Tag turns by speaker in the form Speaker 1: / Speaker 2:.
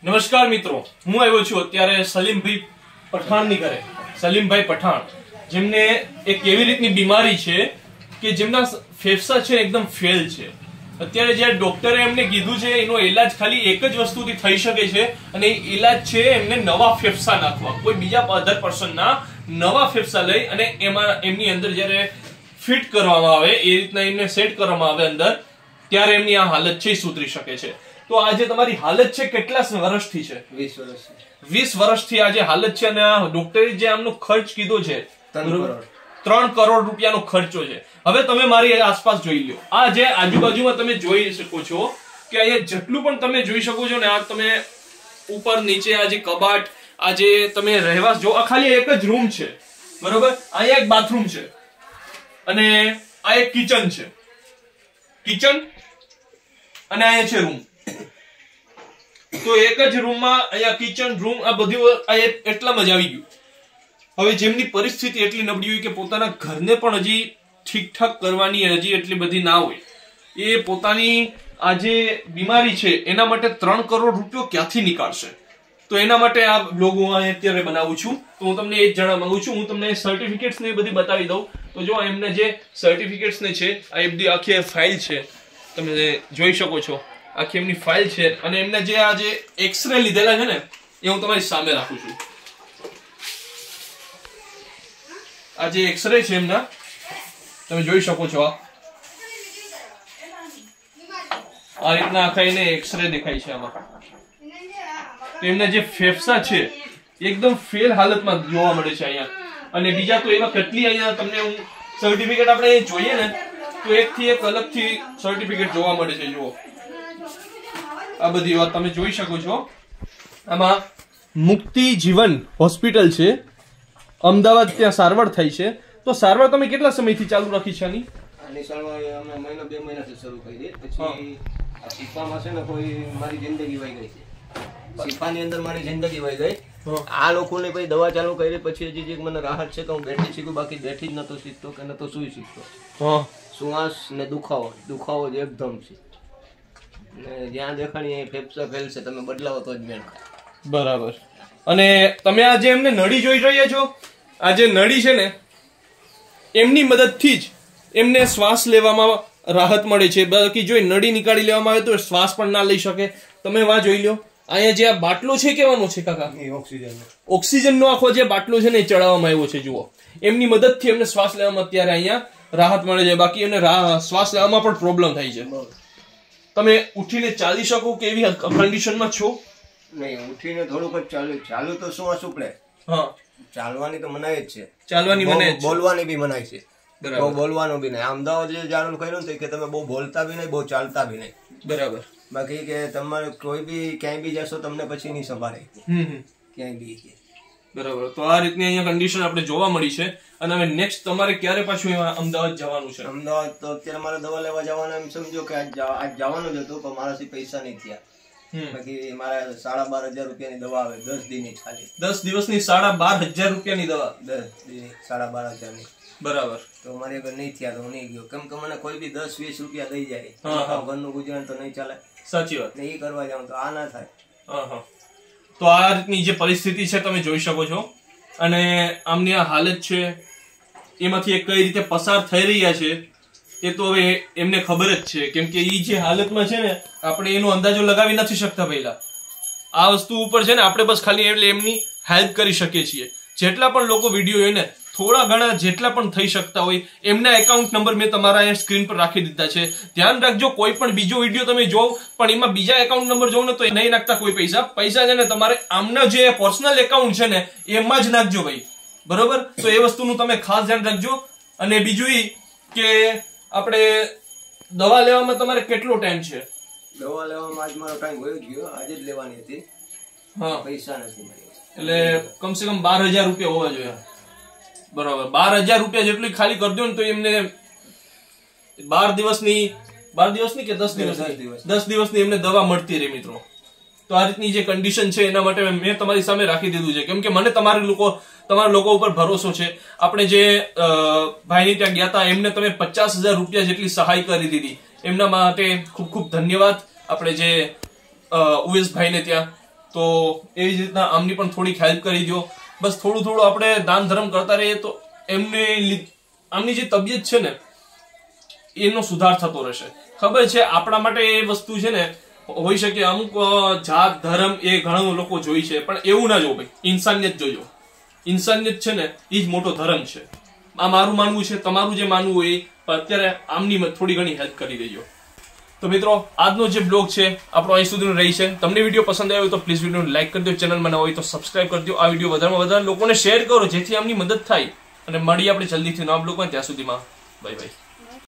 Speaker 1: નમસ્કાર મિત્રો, હું આવ્યો છું અત્યારે સલીમભાઈ પઠાણની ઘરે. સલીમભાઈ પઠાણ જેમને એક એવી રીતની બીમારી છે કે જેમના ફેફસા છે એકદમ ફેલ છે. અત્યારે જે ડોક્ટરે એમને કીધું છે એનો ઈલાજ ખાલી એક જ વસ્તુથી થઈ શકે છે અને એ ઈલાજ છે એમને નવા ફેફસા નાખવા. કોઈ બીજા અધર પર્સનના નવા ફેફસા લઈ અને એમાં એમની અંદર જ્યારે ફિટ કરવામાં આવે એ રીતના એમને સેટ કરવામાં આવે અંદર, ત્યારે એમની આ હાલત છે સુધરી શકે છે. તો આજે તમારી હાલત છે કેટલા વર્ષથી છે?
Speaker 2: 20 વર્ષથી.
Speaker 1: 20 વર્ષથી આજે હાલત છે અને આ ડોક્ટરે જે આમનો ખર્ચ કીધો છે 3 કરોડ રૂપિયાનો ખર્ચો છે. હવે તમે મારી આસપાસ જોઈ લો, આ જે આજુબાજુમાં તમે જોઈ શકો છો કે અહીંયા જેટલું પણ તમે જોઈ શકો છો ને, આ તમે ઉપર નીચે આ જે કબાટ, આ જે તમે રહેવાસ જો, આ ખાલી એક જ રૂમ છે, બરોબર? અહીંયા એક બાથરૂમ છે અને આ એક કિચન છે, કિચન અને અહીંયા છે રૂમ. તો એક જ રૂમમાં અહીંયા કિચન, રૂમ, આ બધું એટલામાં જ આવી ગયું. હવે જેમની પરિસ્થિતિ એટલી નબળી હોય કે પોતાના ઘરને પણ હજી ઠીકઠાક કરવાની હજી એટલી બધી ના હોય, એ પોતાની આ જે બીમારી છે એના માટે 3 કરોડ રૂપિયો ક્યાંથી નીકાળશે? તો એના માટે આ બ્લોગ હું અત્યારે બનાવું છું. તો હું તમને એ જ જણાવવા માંગુ છું. હું તમને સર્ટિફિકેટ્સ ને બધી બતાવી દઉં. તો જો એમને જે સર્ટિફિકેટ્સ ને છે, આ બધી આખી ફાઇલ છે, તમે જોઈ શકો છો. આખી એમની ફાઇલ છે અને એમને જે આ જે એક્સરે લીધેલા છે ને એ હું તમારી સામે રાખું છું. આ જે એક્સરે છે એમના, તમે જોઈ શકો છો. આ રીતના આખા એને એક્સરે દેખાય છે આમાં. તો એમના જે ફેફસા છે એકદમ ફેલ હાલતમાં જોવા મળે છે અહીંયા. અને બીજા તો એવા કેટલી અહીંયા તમને હું સર્ટિફિકેટ આપણે જોઈએ ને તો એકથી એક અલગથી સર્ટિફિકેટ જોવા મળે છે. જુઓ, આ બધી વાત તમે જોઈ શકો છો. આમાં મુક્તિ જીવન હોસ્પિટલ છે અમદાવાદ, ત્યાં સારવાર થાય છે. તો સારવાર તમે કેટલા સમયથી ચાલુ રાખી છે આની?
Speaker 2: આની સારવાર અમે મહિનો 2 મહિનાથી શરૂ કરી. પછી આ શિફામાં છે ને કોઈ મારી જિંદગી વહી ગઈ છે. શિફાની અંદર મારી જિંદગી વહી ગઈ. આ લોકોને પછી દવા ચાલુ કરી પછી હજી મને રાહત છે કે હું બેઠી શીખું, બાકી બેઠી જ નતો શીખતો કે નતો સુઈ શીખતો. શ્વાસ ને દુખાવો જ એકદમ છે. જ્યાં દેખાણી ફેફસા ફેલ છે, તમે બદલાવો તો જ મેળ ખાય.
Speaker 1: બરાબર. અને તમે આ જે એમને નળી જોઈ રહ્યા છો, આ જે નળી છે ને એમની મદદથી જ એમને શ્વાસ લેવામાં રાહત મળે છે. બાકી જો નળી નીકાળી લેવામાં આવે તો શ્વાસ પણ ના લઈ શકે. તમે વાં જોઈ લો, અહીંયા જે આ બાટલો છે કેવાનો છે કાકા? ઓક્સિજનનો આખો જે બાટલો છે ને એ ચડાવવામાં આવ્યો છે. જુઓ, એમની મદદથી એમને શ્વાસ લેવામાં અત્યારે અહીંયા રાહત મળે છે. બાકી એમને શ્વાસ લેવામાં પણ પ્રોબ્લેમ થાય છે. તમે ઉઠીને ચાલી શકો કે એવી કન્ડિશનમાં છો?
Speaker 2: નહીં, ઉઠીને થોડુંક જ ચાલુ તો શું ઉપડે.
Speaker 1: હા,
Speaker 2: ચાલવાની તો મનાય જ છે.
Speaker 1: ચાલવાની મનાય,
Speaker 2: બોલવાની બી મનાય છે. બહુ બોલવાનું બી નહીં. અમદાવાદ જે ચાલુ કર્યું ને કે તમે બહુ બોલતા બી નહીં, બહુ ચાલતા બી નહીં.
Speaker 1: બરાબર.
Speaker 2: બાકી કે તમારે કોઈ બી ક્યાંય બી જશો તમને પછી નહીં સંભાળે ક્યાંય બી.
Speaker 1: બરાબર. તો આ રીતની અહીંયા કન્ડિશન આપણે જોવા મળી છે. અને હવે નેક્સ્ટ તમારે ક્યારે પાછું અમદાવાદ જવાનું છે?
Speaker 2: અમદાવાદ તો અત્યારે મારે દવા લેવા જવાનું, એમ સમજો કે આજ જવાનું જ હતું પણ મારાથી પૈસા નહીં થયા. બાકી મારે 12,500 રૂપિયાની દવા આવે 10 દિનની ખાલી. 10
Speaker 1: દિવસની 12,500 રૂપિયાની દવા?
Speaker 2: 10 દિન 12,500ની.
Speaker 1: બરાબર.
Speaker 2: તો મારી આગળ નહીં થયા તો હું નહીં ગયો. કેમ કે મને કોઈ બી 10-20 રૂપિયા દઈ જાય, ઘરનું ગુજરાન તો નહીં ચાલે.
Speaker 1: સાચી વાત.
Speaker 2: એ કરવા જાઉં તો આ ના થાય.
Speaker 1: તો આ રીતની જે પરિસ્થિતિ છે તમે જોઈ શકો છો. અને આમની આ હાલત છે એમાંથી કઈ રીતે પસાર થઈ રહ્યા છે એ તો હવે એમને ખબર જ છે. કેમ કે એ જે હાલતમાં છે ને આપણે એનો અંદાજો લગાવી નથી શકતા. પહેલા આ વસ્તુ ઉપર છે ને આપણે બસ ખાલી એટલે એમની હેલ્પ કરી શકીએ છીએ. જેટલા પણ લોકો વિડીયો હોય ને, થોડા ઘણા જેટલા પણ થઈ શકતા હોય, એમના એકાઉન્ટ નંબર મેં તમારા અહીંયા સ્ક્રીન પર રાખી દીધા છે. ધ્યાન રાખજો, કોઈ પણ બીજો વિડીયો તમે જોવો પણ એમાં બીજા એકાઉન્ટ નંબર જોવો ને તો નહીં નાખતા કોઈ પૈસા છે ને તમારે આમના જે પર્સનલ એકાઉન્ટ છે ને એમાં જ નાખજો ભાઈ, બરોબર? તો એ વસ્તુનું તમે ખાસ ધ્યાન રાખજો. અને બીજું એ કે આપણે દવા લેવામાં તમારે કેટલો ટાઈમ છે?
Speaker 2: દવા લેવામાં આજ મારો ટાઈમ વયો ગયો. આજે જ લેવાની હતી.
Speaker 1: હા,
Speaker 2: પૈસા નથી મળ્યા.
Speaker 1: એટલે કમસે કમ 12,000 રૂપિયા હોવા જોઈએ. બરાબર. 12,000 રૂપિયા જેટલું ખાલી કરી દો ને તો એમને 12 દિવસની કે 10 દિવસની એમને દવા મળતી રહે મિત્રો. તો આ રીતની જે કન્ડિશન છે એના માટે મેં તમારી સામે રાખી દીધું છે. કેમ કે મને તમારા લોકો ઉપર ભરોસો છે. આપણે જે ભાઈની ત્યાં ગયા હતા એમને તમે 50,000 રૂપિયા જેટલી સહાય કરી દીધી. એમના માટે ખૂબ ખૂબ ધન્યવાદ. આપણે જે ઉવેશભાઈને ત્યાં તો એવી જ રીતના આમની પણ થોડીક હેલ્પ કરી દો. બસ થોડું થોડું આપણે દાન ધર્મ કરતા રહીએ તો આમની જે તબિયત છે ને એનો સુધાર થતો રહેશે. ખબર છે આપણા માટે એ વસ્તુ છે ને હોઈ શકે અમુક જાત ધર્મ એ ઘણા લોકો જોઈ છે, પણ એવું ના જો ભાઈ, ઇન્સાનિયત જોજો. ઇન્સાનિયત છે ને એ જ મોટો ધર્મ છે. આ મારું માનવું છે, તમારું જે માનવું હોય અત્યારે આમની થોડી ઘણી હેલ્પ કરી દેજો. તો મિત્રો આજનો જે બ્લોગ છે આપણો અહીં સુધીનો રહી છે. તમને વિડીયો પસંદ આવ્યો તો પ્લીઝ વિડીયોને લાઈક કરી દો, ચેનલમાં ન હોય તો સબસ્ક્રાઇબ કરી દો. આ વિડીયો વધારેમાં વધારે લોકોને શેર કરો જેથી આમની મદદ થાય. અને મળીએ આપણે જલ્દીથી નવા બ્લોગમાં. ત્યાં સુધીમાં બાય બાય.